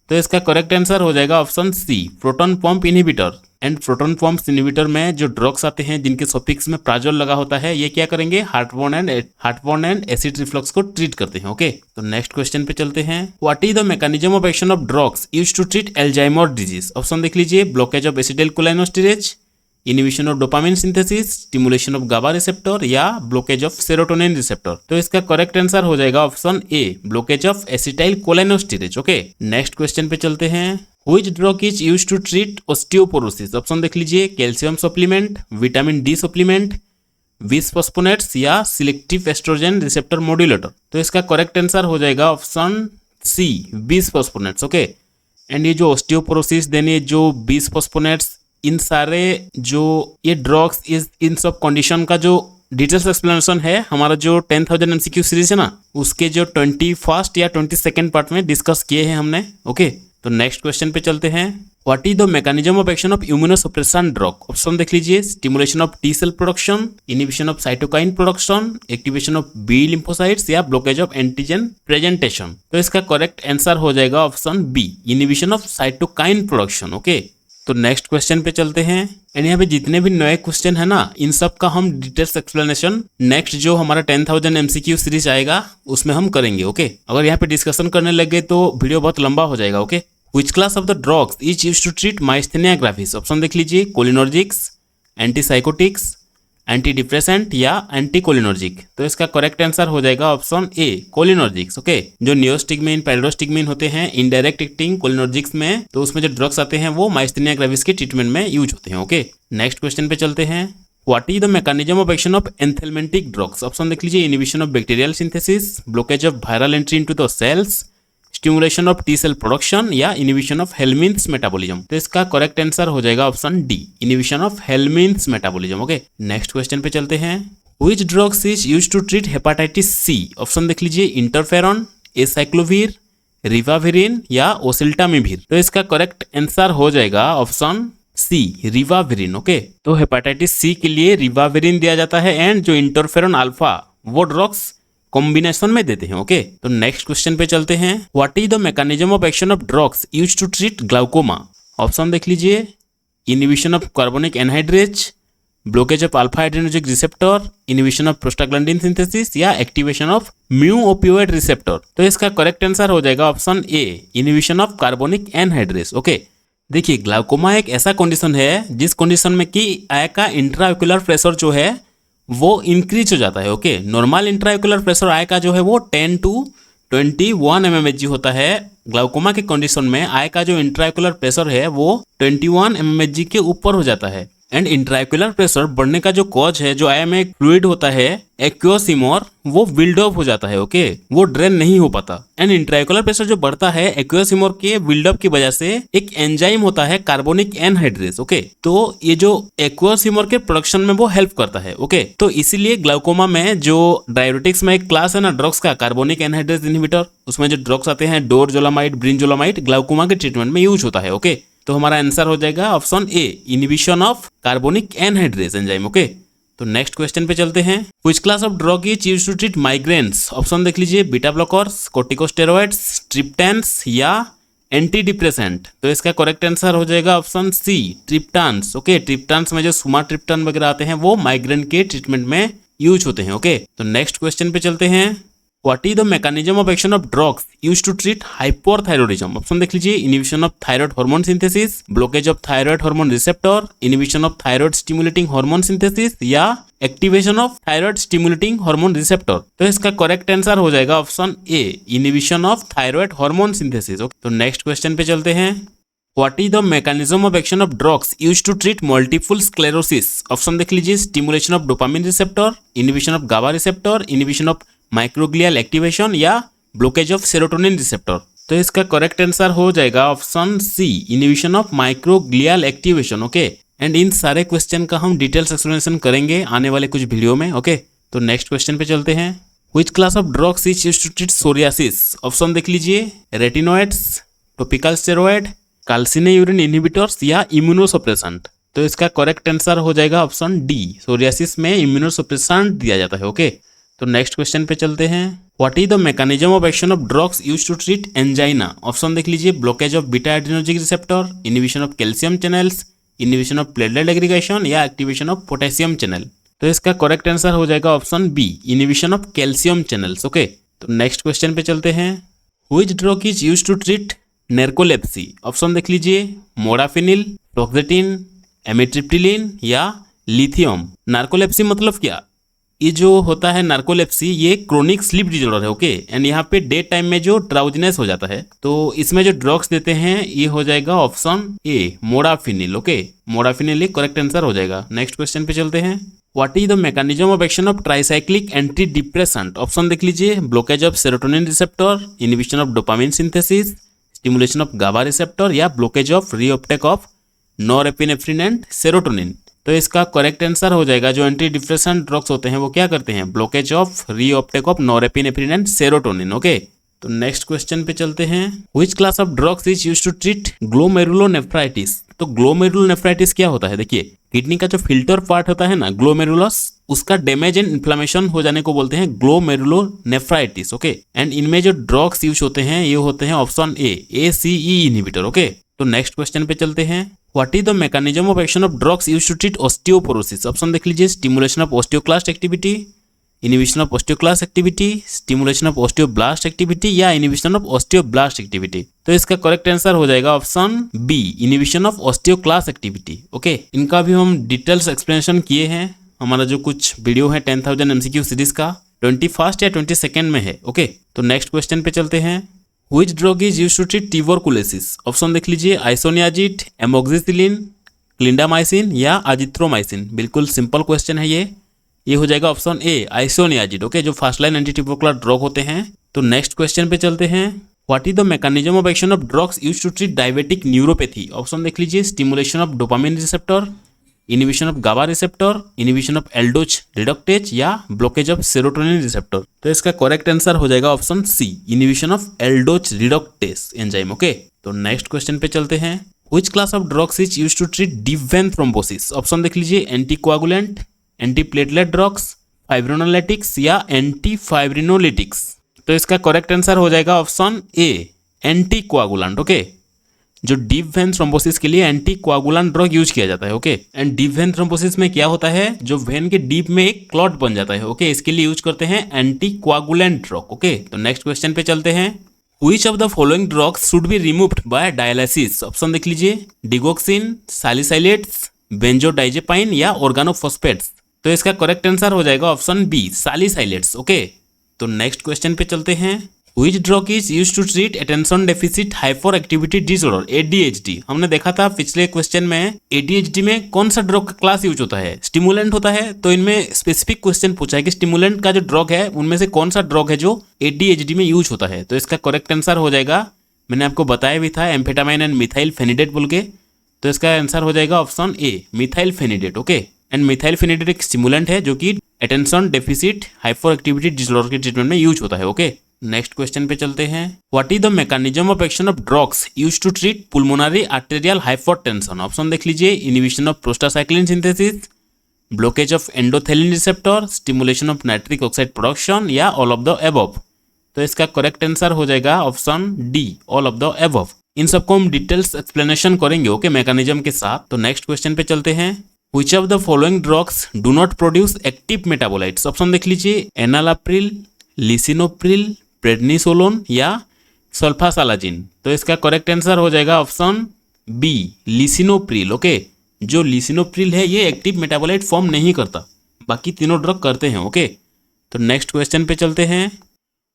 तो इसका करेक्ट आंसर हो जाएगा option C, proton pump inhibitor. And proton pump inhibitor में जो drugs आते हैं जिनके सफिक्स में प्राजोल लगा होता है, ये क्या करेंगे, हार्टबर्न एंड एसिड रिफ्लक्स को ट्रीट करते हैं। ओके, तो नेक्स्ट क्वेश्चन पे चलते हैं। What is the mechanism of action of drugs used to treat Alzheimer disease. Option देख लीजिए, blockage of acetylcholinesterase, inhibition of dopamine synthesis, stimulation of GABA receptor, या ब्लॉकेज ऑफ सेरोटोनिन रिसेप्टर। तो इसका correct answer हो जाएगा option A, blockage of acetylcholinesterase. Okay, next question पे चलते हैं। Which drug is used to treat osteoporosis. Option देख लीजिए, calcium supplement, vitamin D supplement, bisphosphonates, या सिलेक्टिव एस्ट्रोजन रिसेप्टर मॉड्यूलेटर। तो इसका करेक्ट आंसर हो जाएगा ऑप्शन सी, बिसफॉस्फोनेट्स। ओके, एंड ये जो ऑस्टियोपोरोसिस देन ये जो बिसफॉस्फोनेट्स, इन सारे जो ये ड्रग्स इस इन सब कंडीशन का जो डिटेल्स एक्सप्लेनेशन है हमारा जो 10,000 एमसीक्यू सीरीज है ना, उसके जो 21st या 22nd पार्ट में डिस्कस किए हैं हमने। ओके, तो नेक्स्ट क्वेश्चन पे चलते हैं। What is the mechanism of action of immunosuppression drug? Option देख लीजिए, stimulation of T cell production, inhibition of cytokine production, activation of B lymphocytes या ब्लॉकेज ऑफ एंटीजन प्रेजेंटेशन। तो इसका करेक्ट आंसर हो जाएगा option B, inhibition of cytokine production. Okay, तो next question पे चलते हैं। एंड यहाँ पे जितने भी नए क्वेश्चन है ना, इन सब का हम डिटेल्स एक्सप्लेनेशन नेक्स्ट जो हमारा 10,000 एमसीक्यू सीरीज आएगा उसमें हम करेंगे। ओके, अगर यहाँ पे डिस्कशन करने लगे तो वीडियो बहुत लंबा हो जाएगा। Okay, which class of the drugs is used to treat myasthenia gravis? Option देख लीजिए, कोलिनर्जिक्स, एंटीसाइकोटिक्स, एंटी डिप्रेसेंट या एंटीकोलिनर्जिक। तो इसका करेक्ट आंसर हो जाएगा ऑप्शन ए, कोलिनर्जिक्स। ओके, जो नियोस्टिग्मिन, पैराडोस्टिग्मिन होते हैं इनडायरेक्ट एक्टिंग कोलिनर्जिक्स में, तो उसमें जो ड्रग्स आते हैं वो माइस्थेनिया ग्राविस के ट्रीटमेंट में यूज होते हैं। ओके, नेक्स्ट क्वेश्चन पे चलते हैं। What is the mechanism of action of anthelmintic drugs? Option देख लीजिए, inhibition of bacterial synthesis, blockage of viral entry into the cells, stimulation of T cell production या inhibition of helminth metabolism. तो इसका correct answer हो जाएगा option D, inhibition of helminth metabolism. Okay, next question पे चलते हैं। Which drugs is used to treat hepatitis C? Option देख लीजिए, इंटरफेरॉन, एसाइक्लोविर, रिवाविरिन या ओसेल्टामिविर। तो इसका करेक्ट आंसर हो जाएगा ऑप्शन सी, रिवाविरिन। ओके, तो हेपेटाइटिस सी के लिए रिवाविरिन दिया जाता है एंड जो इंटरफेरॉन अल्फा वो ड्रग्स कॉम्बिनेशन में देते हैं। ओके, तो नेक्स्ट क्वेश्चन पे चलते हैं। What is the mechanism of action of drugs used to treat glaucoma? Option देख लीजिए, inhibition of carbonic anhydrase, blockage of alpha adrenergic receptor, inhibition of prostaglandin synthesis या activation of mu opioid receptor. तो इसका correct answer हो जाएगा option A, inhibition of carbonic anhydrase. Okay, देखिए glaucoma एक ऐसा कंडीशन है जिस कंडीशन में कि आई का इंट्राओक्यूलर प्रेशर जो है वो इंक्रीज हो जाता है। Okay, normal intraocular pressure I का जो है वो 10 to 21 mmHg होता है। ग्लाउकोमा के कंडीशन में आई का जो इंट्राओक्यूलर प्रेशर है वो 21 mmHg के ऊपर हो जाता है। एंड इंट्राओक्यूलर प्रेशर बढ़ने का जो कॉज है, जो आई में एक फ्लूइड होता है एक्वियस ह्यूमर, वो बिल्ड अप हो जाता है। ओके, वो ड्रेन नहीं हो पाता। एंड इंट्राओक्यूलर प्रेशर जो बढ़ता है एक्वियस ह्यूमर के बिल्डअप की वजह से एक एंजाइम होता है कार्बोनिक एनहाइड्रेज। ओके, तो ये जो एक्वियस ह्यूमर के प्रोडक्शन में वो हेल्प करता है। ओके, तो इसीलिए ग्लाउकोमा में जो डायरेटिक्स में एक क्लास है ना ड्रग्स का, कार्बोनिक एनहाइड्रेज इनहिबिटर, उसमें जो ड्रग्स आते हैं डोरजोलामाइड, ब्रिंजोलामाइड, ग्लाउकोमा के ट्रीटमेंट में यूज होता है। ओके, तो हमारा आंसर हो जाएगा option A, inhibition of carbonic anhydrase enzyme. Okay, तो नेक्स्ट क्वेश्चन पे चलते हैं। Which class of drug is used to treat migraines? Option देख लीजिए, बीटा ब्लॉकर्स, कोर्टिकोस्टेरॉइड्स, ट्रिप्टेंस या एंटी डिप्रेसेंट। तो इसका करेक्ट आंसर हो जाएगा option C, triptans. Okay, triptans में जो सुमाट्रिप्टन वगैरह आते हैं वो माइग्रेन के ट्रीटमेंट में यूज होते हैं। ओके, तो नेक्स्ट क्वेश्चन पे चलते हैं। What is the mechanism of action of drugs used to treat hypothyroidism? Option देख लीजिए, inhibition of thyroid hormone synthesis, blockage of thyroid hormone receptor, inhibition of thyroid stimulating hormone synthesis या activation of thyroid stimulating hormone receptor. तो इसका correct answer हो जाएगा option A, inhibition of thyroid hormone synthesis. तो next question पे चलते हैं। What is the mechanism of action of drugs used to treat multiple sclerosis? Option देख लीजिए, stimulation of dopamine receptor, inhibition of GABA receptor, inhibition of microglial activation या blockage of serotonin receptor. तो इसका correct answer हो जाएगा option C, inhibition of microglial activation. Okay, and इन सारे question का हम डिटेल्स एक्सप्लेनेशन करेंगे आने वाले कुछ वीडियो में। ओके, तो नेक्स्ट क्वेश्चन पे चलते हैं। Which class of drugs is used to treat psoriasis? Option देख लीजिए, retinoids, topical steroid, calcineurin inhibitors या इम्यूनोसप्रेसेंट। तो इसका करेक्ट आंसर हो जाएगा ऑप्शन डी, सोरियासिस में इम्यूनोसप्रेसेंट दिया जाता है। ओके, तो नेक्स्ट क्वेश्चन पे चलते हैं। What is the mechanism of action of drugs used to treat angina? Option देख लीजिए, blockage of beta adrenergic receptor, inhibition of calcium channels, inhibition of platelet aggregation या एक्टिवेशन ऑफ पोटेशियम चैनल। तो इसका correct answer हो जाएगा option B, inhibition of calcium channels. Okay, तो next question पे चलते हैं। Which drug is used to treat narcolepsy? Option देख लीजिए, मोडाफिनिल, फ्लोक्सेटिन, एमिट्रिप्टिलिन या लिथियम। नार्कोलेप्सी मतलब क्या? ये जो होता है नार्कोलेप्सी, ये क्रोनिक स्लीप डिसऑर्डर है। ओके, एंड यहाँ पे डे टाइम में जो ड्राउजीनेस हो जाता है, तो इसमें जो ड्रग्स देते हैं ये हो जाएगा option A, modafinil. Okay, modafinil correct answer हो जाएगा। नेक्स्ट क्वेश्चन पे चलते हैं। What is the mechanism of action of tricyclic antidepressant? Option देख लीजिए, blockage of serotonin receptor, inhibition of dopamine synthesis, stimulation of GABA receptor या blockage of reuptake of norepinephrine and serotonin. तो इसका correct answer हो जाएगा जो anti depressant drugs होते हैं वो क्या करते हैं, blockage of reuptake of norepinephrine and serotonin. Okay, तो नेक्स्ट क्वेश्चन पे चलते हैं। Which class of drugs is used to treat glomerulonephritis. तो ग्लोमेरुलोनेफ्राइटिस क्या होता है, देखिए किडनी का जो फिल्टर पार्ट होता है ना ग्लोमेरुलस, उसका डैमेज एंड इन्फ्लेमेशन हो जाने को बोलते हैं ग्लोमेरुलोनेफ्राइटिस। ओके, एंड इनमें जो ड्रग्स यूज होते हैं ये होते हैं option A ACE inhibitor. Okay, तो नेक्स्ट क्वेश्चन पे चलते हैं। What is the mechanism of action of drugs used to treat osteoporosis. Option देख लीजिए, stimulation of osteoclast activity, inhibition of osteoclast activity, stimulation of osteoblast activity या inhibition of osteoblast activity. तो इसका correct answer हो जाएगा option B, inhibition of osteoclast activity. Okay, इनका भी हम डिटेल्स एक्सप्लेनेशन किए हैं, हमारा जो कुछ वीडियो है 10,000 MCQ सीरीज का 21st या 22nd में है। ओके, तो नेक्स्ट क्वेश्चन पे चलते हैं। Which drug is used to treat tuberculosis. Option देख लीजिए, आइसोनियाजिड, एमोक्सिसिलिन, क्लिंडामाइसिन या अजिथ्रोमाइसिन। बिल्कुल सिंपल क्वेश्चन है ये हो जाएगा ऑप्शन ए, आइसोनियाजिड। ओके, जो first line anti tubercular drug होते हैं। तो नेक्स्ट क्वेश्चन पे चलते हैं। What is the mechanism of action of drugs used to treat diabetic neuropathy. Option देख लीजिए, stimulation of dopamine receptor, inhibition of GABA receptor, inhibition of aldose reductase या blockage of serotonin receptor. तो इसका correct answer हो जाएगा option C, inhibition of aldose reductase enzyme. Okay, तो next question पे चलते हैं। Which class of drugs is used to treat deep vein thrombosis. Option देख लीजिए, एंटीकोआगुलेंट, एंटीप्लेटलेट ड्रग्स, फाइब्रोनोलाइटिक्स या एंटीफाइब्रिनोलिटिक्स। तो इसका करेक्ट आंसर हो जाएगा ऑप्शन ए, एंटीकोआगुलेंट। ओके, जो डीप वेन थ्रोम्बोसिस के लिए एंटीकोआगुलेंट ड्रग यूज किया जाता है। Okay, and deep vein thrombosis में क्या होता है, जो वेन के डीप में एक क्लॉट बन जाता है। ओके, इसके लिए यूज करते हैं एंटीकोआगुलेंट ड्रग। ओके, तो नेक्स्ट क्वेश्चन पे चलते हैं। Which of the following drugs should be removed by dialysis. Option देख लीजिए, डिगोक्सिन, सैलिसाइलेट्स, बेंजोडाइजेपाइन या ऑर्गेनोफॉस्फेट्स। तो इसका करेक्ट आंसर हो जाएगा ऑप्शन बी, सैलिसाइलेट्स। ओके, तो नेक्स्ट क्वेश्चन पे चलते हैं। Which drug is used to treat attention deficit hyperactivity disorder ADHD। हमने देखा था पिछले क्वेश्चन में ADHD में कौन सा ड्रग का क्लास यूज होता है, स्टिमुलेंट होता है। तो इनमें स्पेसिफिक क्वेश्चन पूछा है कि स्टिमुलेंट का जो ड्रग है उनमें से कौन सा ड्रग है जो ADHD में यूज होता है। तो इसका करेक्ट आंसर हो जाएगा, मैंने आपको बताया भी था, एम्फेटामाइन एंड मिथाइल फेनिडेट बोल के। तो इसका आंसर हो जाएगा option A, methylphenidate. Okay, and methylphenidate एक स्टिमुलेंट है जो कि attention deficit hyperactivity disorder के ट्रीटमेंट में यूज होता है। ओके, नेक्स्ट क्वेश्चन पे चलते हैं। What is the mechanism of action of drugs used to treat pulmonary arterial hypertension. Option देख लीजिए, inhibition of prostacyclin synthesis, blockage of endothelin receptor, stimulation of nitric oxide production या all of the above. तो इसका correct answer हो जाएगा option D, all of the above. इन सबको हम डिटेल्स एक्सप्लेनेशन करेंगे। ओके, मैकेनिज्म के साथ। तो नेक्स्ट क्वेश्चन पे चलते हैं। Which of the following drugs do not produce active metabolites? Option देख लीजिए, एनालाप्रिल, लिसिनोप्रिल, प्रेडनिसोलोन या सल्फासालाजिन। तो इसका करेक्ट आंसर हो जाएगा ऑप्शन बी, लिसिनोप्रिल। ओके, जो लिसिनोप्रिल है ये एक्टिव मेटाबोलाइट फॉर्म नहीं करता, बाकी तीनों ड्रग करते हैं। ओके, तो नेक्स्ट क्वेश्चन पे चलते हैं।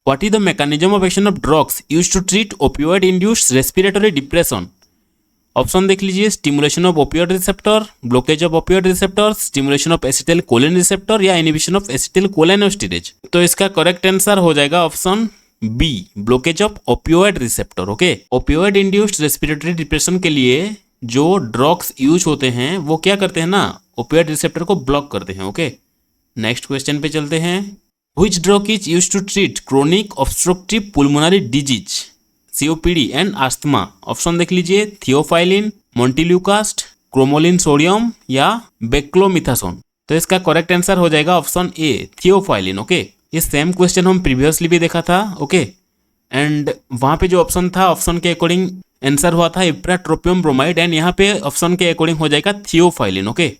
What is the mechanism of action of drugs used to treat opioid induced respiratory depression. Option देख लीजिए, stimulation of opioid receptor, blockage of opioid receptor, stimulation of acetyl choline receptor या inhibition of acetyl cholinesterase. तो इसका correct answer हो जाएगा option B, blockage of opioid receptor. Okay, opioid induced respiratory depression के लिए जो ड्रग्स यूज होते हैं वो क्या करते हैं ना, ओपियोइड रिसेप्टर को ब्लॉक करते हैं। ओके, नेक्स्ट क्वेश्चन पे चलते हैं। Which drug is used to treat chronic obstructive pulmonary disease COPD and asthma. Option देख लीजिए, थियोफाइलिन, मोंटिल्यूकास्ट, क्रोमोलिन सोडियम या बेक्लोमिथासोन। तो इसका करेक्ट आंसर हो जाएगा ऑप्शन ए, थियोफाइलिन। ओके, ये सेम क्वेश्चन हम प्रीवियसली भी देखा था। ओके, एंड वहां पे जो ऑप्शन था, ऑप्शन के अकॉर्डिंग आंसर हुआ था इप्राट्रोपियम ब्रोमाइड, एंड यहाँ पे ऑप्शन के अकॉर्डिंग हो जाएगा थियोफाइलिन। ओके,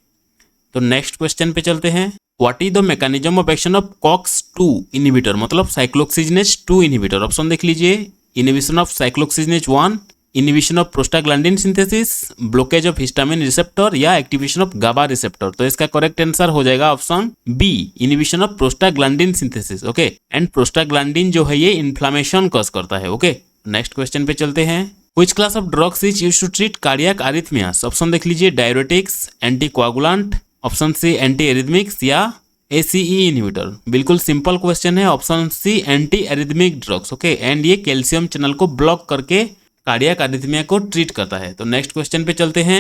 तो नेक्स्ट क्वेश्चन पे चलते हैं। What is the mechanism of action of COX-2 inhibitor, मतलब साइक्लोक्सिजनेज 2 इनहिबिटर। ऑप्शन देख लीजिए, inhibition of cyclooxygenase 1, inhibition of prostaglandin synthesis, blockage of histamine receptor या एक्टिवेशन ऑफ गाबा रिसेप्टर। तो इसका करेक्ट आंसर हो जाएगा option B, inhibition of prostaglandin synthesis. Okay, and prostaglandin जो है ये इन्फ्लेमेशन कॉज करता है। ओके, नेक्स्ट क्वेश्चन पे चलते हैं। Which class of drugs is used to treat cardiac arrhythmias. Option देख लीजिए, diuretics, anticoagulant, option C antiarrhythmics या ACE इनहिबिटर। बिल्कुल सिंपल क्वेश्चन है, option C antiarrhythmic drugs. Okay, and ये calcium channel को ब्लॉक करके cardiac arrhythmia को treat करता है। तो नेक्स्ट क्वेश्चन पे चलते हैं।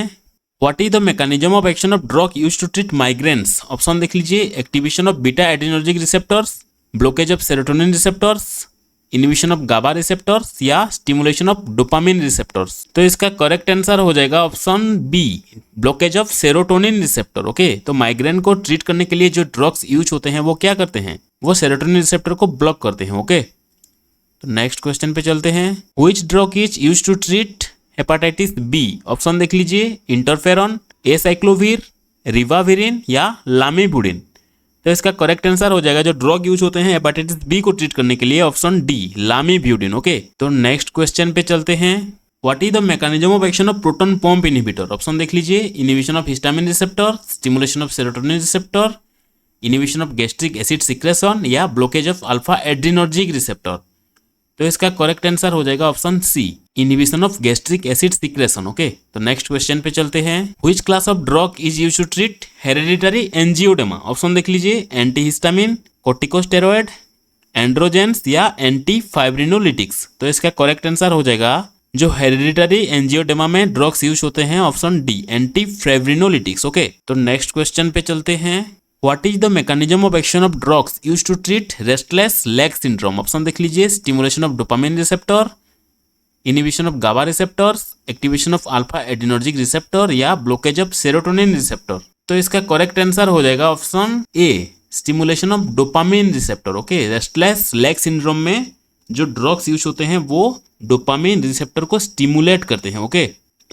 What is the mechanism of action of drug use to treat migraines? Option देख लीजिए, activation of beta adrenergic receptors, blockage of serotonin receptors, inhibition of GABA receptors या स्टिमुलेशन ऑफ डोपामिन रिसेप्टर्स। तो इसका correct answer हो जाएगा option B, blockage of serotonin receptor. Okay, तो migraine को treat करने के लिए जो ड्रग्स यूज होते हैं वो क्या करते हैं, वो सेरोटोनिन रिसेप्टर को ब्लॉक करते हैं। ओके, तो नेक्स्ट क्वेश्चन पे चलते हैं। Which drug is use to treat hepatitis B? Option देख लीजिए, इंटरफेरॉन, एसाइक्लोविर, रिवाविरिन या लामिबुडिन। तो इसका करेक्ट आंसर हो जाएगा, जो ड्रग यूज होते हैं हेपाटाइटिस बी को ट्रीट करने के लिए, ऑप्शन डी, लामिब्यूडिन। ओके, तो नेक्स्ट क्वेश्चन पे चलते हैं। What is the mechanism of action of proton pump inhibitor? Option देख लीजिए, inhibition of histamine receptor, stimulation of serotonin receptor, inhibition of gastric acid secretion या blockage of alpha adrenergic receptor. तो इसका correct answer हो जाएगा option C, inhibition of gastric acid secretion. Okay, तो next question पे चलते हैं। Which class of drug is used to treat hereditary angioedema? Option देख लीजिए, एंटीहिस्टामिन, कोर्टिकोस्टेरॉइड, एंड्रोजेंस या एंटी फाइब्रिनोलिटिक्स। तो इसका करेक्ट आंसर हो जाएगा, जो हेरेडिटरी एंजियोडेमा में ड्रग्स यूज होते हैं, option D, anti fibrinolytics. Okay, तो नेक्स्ट क्वेश्चन पे चलते हैं। What is the mechanism of action of drugs used to treat restless leg syndrome? Option देख लीजिए, stimulation of dopamine receptor, inhibition of GABA receptors, activation of alpha adrenergic receptor या blockage of serotonin receptor. तो इसका correct answer हो जाएगा option A, stimulation of dopamine receptor. Okay, restless leg syndrome में जो drugs use होते हैं वो डोपामिन रिसेप्टर को स्टिमुलेट करते हैं। ओके,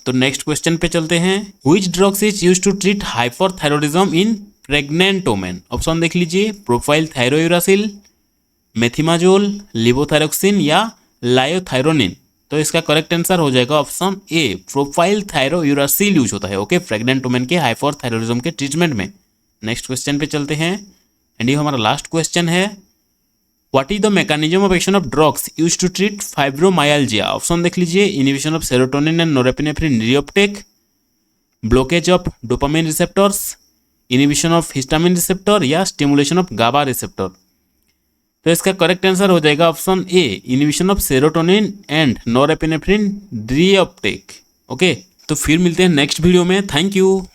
तो नेक्स्ट क्वेश्चन पे चलते हैं। Which drugs is used to treat hyperthyroidism in pregnant women? Option देख लीजिए, प्रोफाइल थायरोयूरासिल, मेथिमाजोल, लिवोथायरोक्सिन या लायोथायरोनिन। तो इसका करेक्ट आंसर हो जाएगा option A, propylthiouracil use होता है। ओके, प्रेग्नेंट वोमेन के हाइपरथायरॉयडिज्म के ट्रीटमेंट में। नेक्स्ट क्वेश्चन पे चलते हैं एंड ये हमारा लास्ट क्वेश्चन है। What is the mechanism of action of drugs use to treat fibromyalgia? Option देख लीजिए, inhibition of serotonin and norepinephrine reuptake, blockage of dopamine receptors, inhibition of histamine receptor या stimulation of GABA receptor. तो इसका correct answer हो जाएगा option A, inhibition of serotonin and norepinephrine reuptake. Okay, तो फिर मिलते हैं नेक्स्ट वीडियो में। Thank you.